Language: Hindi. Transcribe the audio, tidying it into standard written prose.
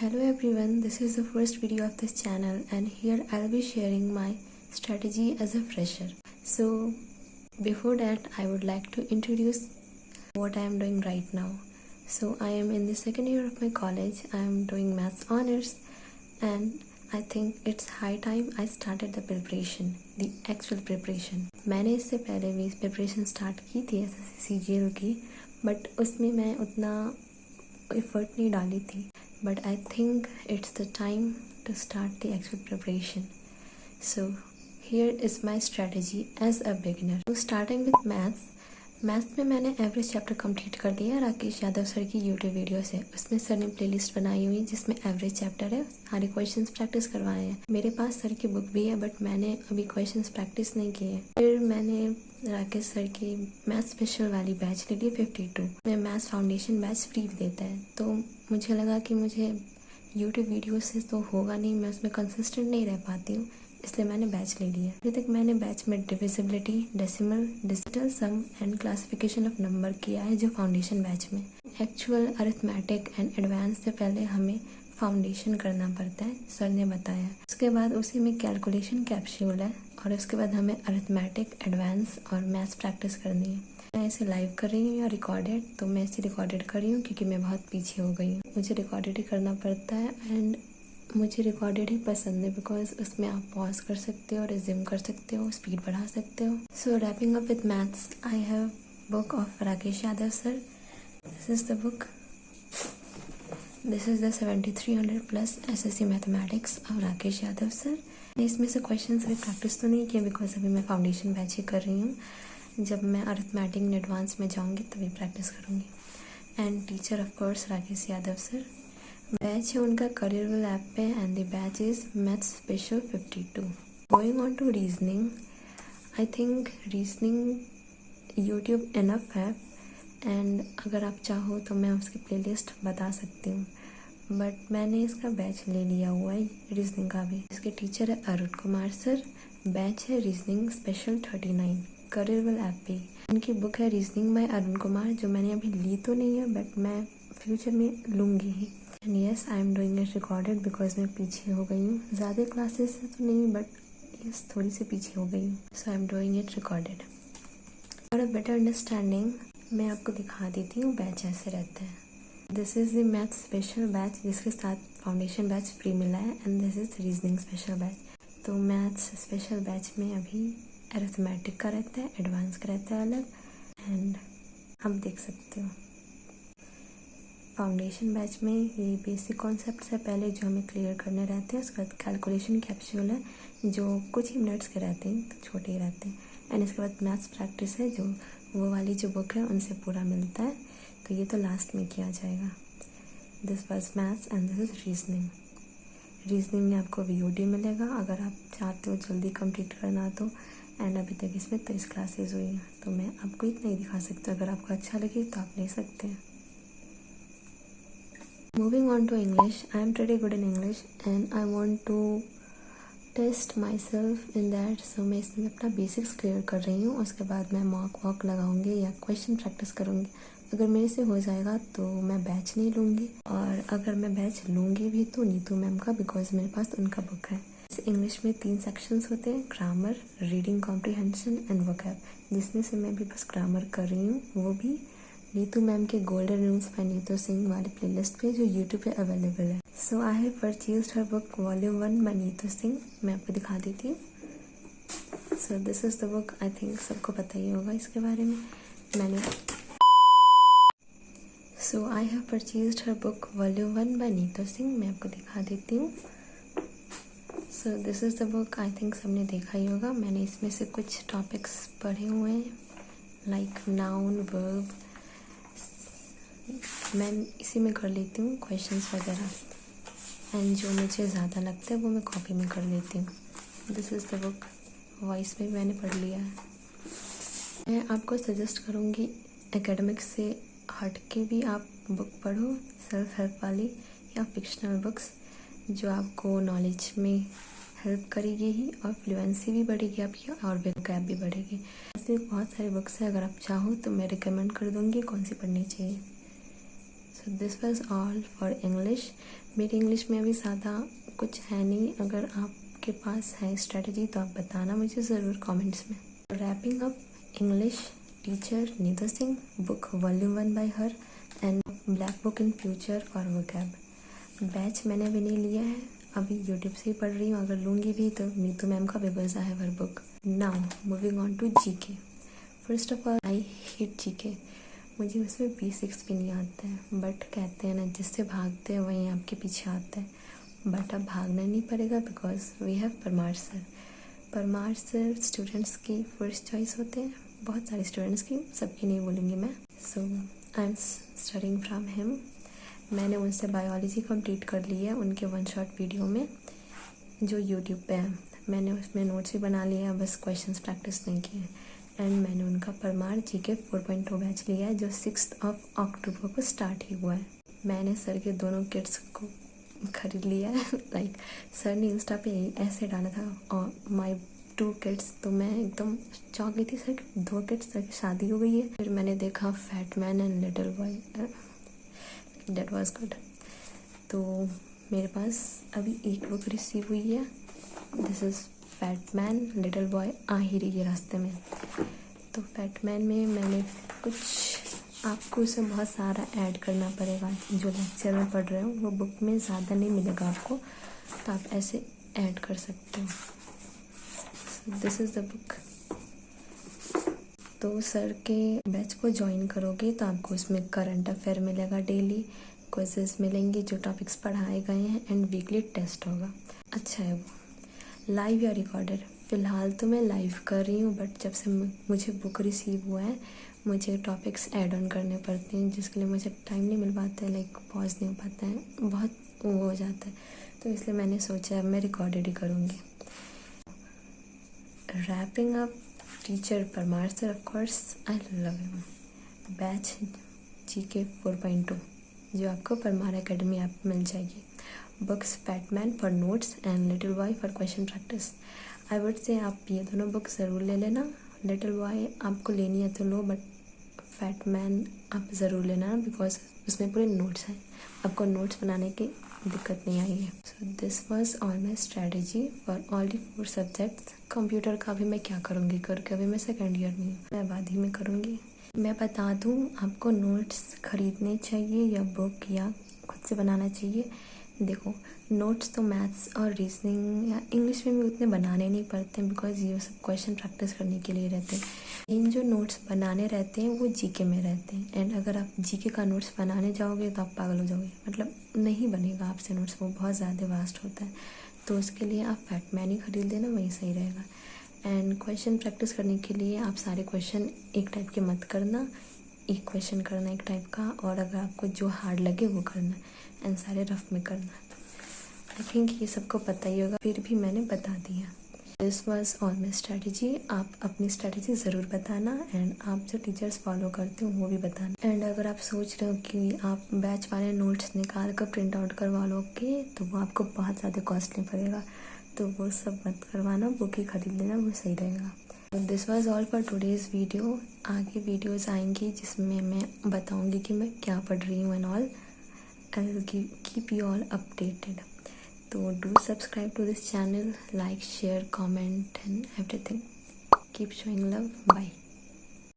Hello everyone, this is the first video of this channel and here I'll be sharing my strategy as a fresher. So before that I would like to introduce what I am doing right now. So I am in the second year of my college. I am doing maths honors and I think it's high time I started the preparation, the actual preparation. मैंने इससे पहले भी preparation start की थी SSC CGL की, but उसमें मैं उतना effort नहीं डाली थी. But I think it's the time to start the actual preparation. So here is my strategy as a beginner. So starting with maths में मैंने एवरेज चैप्टर कंप्लीट कर दिया राकेश यादव सर की यूट्यूब वीडियो से. उसमें सर ने प्लेलिस्ट बनाई हुई है जिसमें एवरेज चैप्टर है, सारे क्वेश्चंस प्रैक्टिस करवाए हैं. मेरे पास सर की बुक भी है बट मैंने अभी क्वेश्चंस प्रैक्टिस नहीं किए. फिर मैंने राकेश सर की मैथ्स स्पेशल वाली बैच ले ली 52 में. मैथ्स फाउंडेशन बैच फ्री देता है तो मुझे लगा कि मुझे यूट्यूब वीडियो से तो होगा नहीं, मैं उसमें कंसिस्टेंट नहीं रह पाती हूँ, इसलिए मैंने बैच ले लिया. अभी तक मैंने बैच में divisibility, decimal, digital sum and classification of number किया है जो फाउंडेशन बैच में. एक्चुअल अरिथमेटिक एंड एडवांस से पहले हमें फाउंडेशन करना पड़ता है, सर ने बताया. उसके बाद उसी में कैलकुलेशन कैप्सूल है और उसके बाद हमें अरिथमेटिक, एडवांस और मैथ्स प्रैक्टिस करनी है. मैं इसे लाइव कर रही हूँ या रिकॉर्डेड, तो मैं इसे रिकॉर्डेड कर रही हूँ क्योंकि मैं बहुत पीछे हो गई हूँ. मुझे रिकॉर्डेड ही करना पड़ता है एंड मुझे रिकॉर्डेड ही पसंद है बिकॉज उसमें आप पॉज कर सकते हो, रिज्यूम कर सकते हो, स्पीड बढ़ा सकते हो. So wrapping up with maths, I have book of Rakesh Yadav sir. This is the book. This is the 7300 plus SSC mathematics of Rakesh Yadav sir. इसमें से क्वेश्चन अभी प्रैक्टिस तो नहीं किया बिकॉज अभी मैं फाउंडेशन बैच ही कर रही हूँ. जब मैं अरिथमेटिक में एडवांस में जाऊँगी तभी प्रैक्टिस करूँगी. And teacher of course Rakesh Yadav sir. Batch है उनका करियरवेल ऐप पे and the batch is maths special 52. Going on to reasoning, I think reasoning YouTube enough है एंड अगर आप चाहो तो मैं उसकी प्लेलिस्ट बता सकती हूँ, बट मैंने इसका बैच ले लिया हुआ है रीजनिंग का भी. इसके टीचर है अरुण कुमार सर. बैच है रीजनिंग स्पेशल 39 करियरवेल ऐप पे. उनकी बुक है रीजनिंग बाय अरुण कुमार जो मैंने अभी ली तो नहीं है बट मैं फ्यूचर में लूँगी ही. And yes, I am doing it recorded because मैं पीछे हो गई हूँ. ज़्यादा क्लासेस से तो नहीं बट यस थोड़ी सी पीछे हो गई हूँ. So I am doing it recorded. For a better understanding मैं आपको दिखा देती हूँ बैच ऐसे रहते हैं. This is the maths special batch जिसके साथ फाउंडेशन बैच फ्री मिला है and this is reasoning special batch. तो मैथ्स स्पेशल बैच में अभी अरिथमेटिक का रहता है, एडवांस का रहता है अलग. एंड आप देख सकते हो फाउंडेशन बैच में ये बेसिक कॉन्सेप्ट्स है पहले जो हमें क्लियर करने रहते हैं. उसके बाद कैलकुलेशन कैप्सूल है जो कुछ ही मिनट्स के रहते हैं, तो छोटे ही रहते हैं. एंड इसके बाद मैथ्स प्रैक्टिस है जो वो वाली जो बुक है उनसे पूरा मिलता है, तो ये तो लास्ट में किया जाएगा. This was maths and this is reasoning. Reasoning में आपको VOD मिलेगा अगर आप चाहते हो जल्दी कंप्लीट करना तो. एंड अभी तक इसमें 23 क्लासेज हुई हैं तो मैं आपको इतना ही दिखा सकती हूँ. अगर आपको अच्छा लगे तो आप ले सकते हैं. Moving on to English, I am pretty good in English and I want to test myself in that. So मैं इसमें अपना बेसिक्स क्लियर कर रही हूँ. उसके बाद मैं मॉक वॉक लगाऊंगी या क्वेश्चन प्रैक्टिस करूँगी. अगर मेरे से हो जाएगा तो मैं बैच नहीं लूँगी और अगर मैं बैच लूँगी भी तो नीतू मैम का बिकॉज मेरे पास उनका बुक है. इंग्लिश में 3 सेक्शंस होते हैं, grammar, reading comprehension and vocab, जिसमें से मैं भी बस ग्रामर कर रही हूँ, वो भी नीतू मैम के golden rules by Neetu Singh वाले प्लेलिस्ट पे जो यूट्यूब पे अवेलेबल है. So I have purchased her book volume 1 by Neetu Singh. मैं आपको दिखा देती हूँ. So this is the book. I think सबको पता ही होगा इसके बारे में. मैंने so I have purchased her book volume 1 by Neetu Singh. मैं आपको दिखा देती हूँ. So this is the book. I think सबने देखा ही होगा. मैंने इसमें से कुछ टॉपिक्स पढ़े हुए हैं लाइक नाउन, वर्ब. मैं इसी में कर लेती हूँ क्वेश्चंस वगैरह एंड जो मुझे ज़्यादा लगता है वो मैं कॉपी में कर लेती हूँ. This is the book. Voice में भी मैंने पढ़ लिया है. मैं आपको सजेस्ट करूँगी एकेडमिक्स से हट के भी आप बुक पढ़ो, सेल्फ हेल्प वाली या फिक्शनल बुक्स जो आपको नॉलेज में हेल्प करेगी ही और फ्लुएंसी भी बढ़ेगी आपकी और वोकैब भी बढ़ेगी. ऐसे बहुत सारी बुक्स हैं, अगर आप चाहो तो मैं रिकमेंड कर दूँगी कौन सी पढ़नी चाहिए. So this was all for English. मेरी इंग्लिश में अभी ज़्यादा कुछ है नहीं, अगर आपके पास है स्ट्रेटजी तो आप बताना मुझे ज़रूर कमेंट्स में। Wrapping up English teacher Neetu Singh, book volume 1 by her and black book in future for vocab. Batch मैंने भी नहीं लिया है, अभी यूट्यूब से ही पढ़ रही हूँ, अगर लूँगी भी तो नीतू मैम का विवर्स है her book. Now moving on to GK. First of all I hate GK, मुझे उसमें बेसिक्स भी नहीं आता है, बट कहते हैं ना जिससे भागते हैं वहीं आपके पीछे आता है। बट अब भागना नहीं पड़ेगा because we have Parmar sir. Parmar sir students की फर्स्ट चॉइस होते हैं, बहुत सारे स्टूडेंट्स की, सबकी नहीं बोलूँगी मैं। So I am studying from him. मैंने उनसे बायोलॉजी कंप्लीट कर ली है उनके वन शॉट वीडियो में जो यूट्यूब पे है। मैंने उसमें नोट्स भी बना लिया, बस क्वेश्चंस प्रैक्टिस नहीं किए। एंड मैंने उनका परमार जीके 4.0 बैच लिया है जो 6 अक्टूबर को स्टार्ट ही हुआ है। मैंने सर के दोनों किट्स को खरीद लिया है। लाइक सर ने इंस्टा पे ऐसे डाला था और माई 2 किड्स, तो मैं एकदम चौंक गई थी। सर 2 किड्स, सर की शादी हो गई है। फिर मैंने देखा Fat Man and little Boy, that was good. तो मेरे पास अभी एक बुक रिसीव हुई है, this is Fat Man, Little Boy आ ही रही है रास्ते में। तो फैट मैन में मैंने कुछ, आपको उसमें बहुत सारा ऐड करना पड़ेगा, जो लेक्चर में पढ़ रहे हो वो बुक में ज़्यादा नहीं मिलेगा आपको, तो आप ऐसे ऐड कर सकते हो। सो दिस इज़ द बुक। तो सर के बैच को ज्वाइन करोगे तो आपको उसमें करंट अफेयर मिलेगा, डेली क्विज़ेस मिलेंगे जो टॉपिक्स पढ़ाए गए हैं, एंड वीकली टेस्ट होगा। अच्छा है वो लाइव या रिकॉर्डेड। फ़िलहाल तो मैं लाइव कर रही हूँ, बट जब से मुझे बुक रिसीव हुआ है मुझे टॉपिक्स ऐड ऑन करने पड़ते हैं, जिसके लिए मुझे टाइम नहीं मिल पाता है, लाइक पॉज नहीं हो पाता है, बहुत वो हो जाता है। तो इसलिए मैंने सोचा अब मैं रिकॉर्डेड ही करूँगी। Wrapping up teacher Parmar sir, of course I love him. Batch GK 4.2 जो आपको परमार एकेडमी ऐप मिल जाएगी। Books fat man for notes and little boy for question practice. I would say आप ये दोनों बुक ज़रूर ले लेना। लिटिल बॉय आपको लेनी है तो लो, बट फैट मैन आप ज़रूर लेना बिकॉज उसमें पूरे नोट्स हैं, आपको नोट्स बनाने की दिक्कत नहीं आएगी। So this was all my strategy for all the 4 subjects. Computer का भी मैं क्या करूँगी करके, अभी मैं सेकेंड ईयर में हूँ, मैं बाद ही में करूँगी। मैं बता दूँ आपको नोट्स खरीदने चाहिए या बुक या खुद से बनाना चाहिए। देखो नोट्स तो मैथ्स और रीजनिंग या इंग्लिश में भी उतने बनाने नहीं पड़ते हैं बिकॉज ये सब क्वेश्चन प्रैक्टिस करने के लिए रहते हैं। इन जो नोट्स बनाने रहते हैं वो जीके में रहते हैं, एंड अगर आप जीके का नोट्स बनाने जाओगे तो आप पागल हो जाओगे, मतलब नहीं बनेगा आपसे नोट्स, वो बहुत ज़्यादा वास्ट होता है। तो उसके लिए आप फैट मैन ही खरीद लेना, वही सही रहेगा। एंड क्वेश्चन प्रैक्टिस करने के लिए आप सारे क्वेश्चन एक टाइप के मत करना, एक क्वेश्चन करना एक टाइप का, और अगर आपको जो हार्ड लगे वो करना, एंड सारे रफ में करना। आई थिंक ये सबको पता ही होगा, फिर भी मैंने बता दिया। This was all my strategy. आप अपनी स्ट्रैटेजी ज़रूर बताना, एंड आप जो टीचर्स फॉलो करते हो वो भी बताना। एंड अगर आप सोच रहे हो कि आप बैच वाले नोट्स निकाल कर प्रिंट आउट करवा लोगे तो वो आपको बहुत ज़्यादा कॉस्टली पड़ेगा, तो वो सब मत करवाना, बुक ही खरीद लेना, वो सही रहेगा। This was all for today's video. आगे वीडियोज़ आएंगी जिसमें मैं बताऊँगी कि मैं क्या पढ़ रही हूँ and all. I will keep you all updated. So do subscribe to this channel, like, share, comment and everything. Keep showing love. Bye.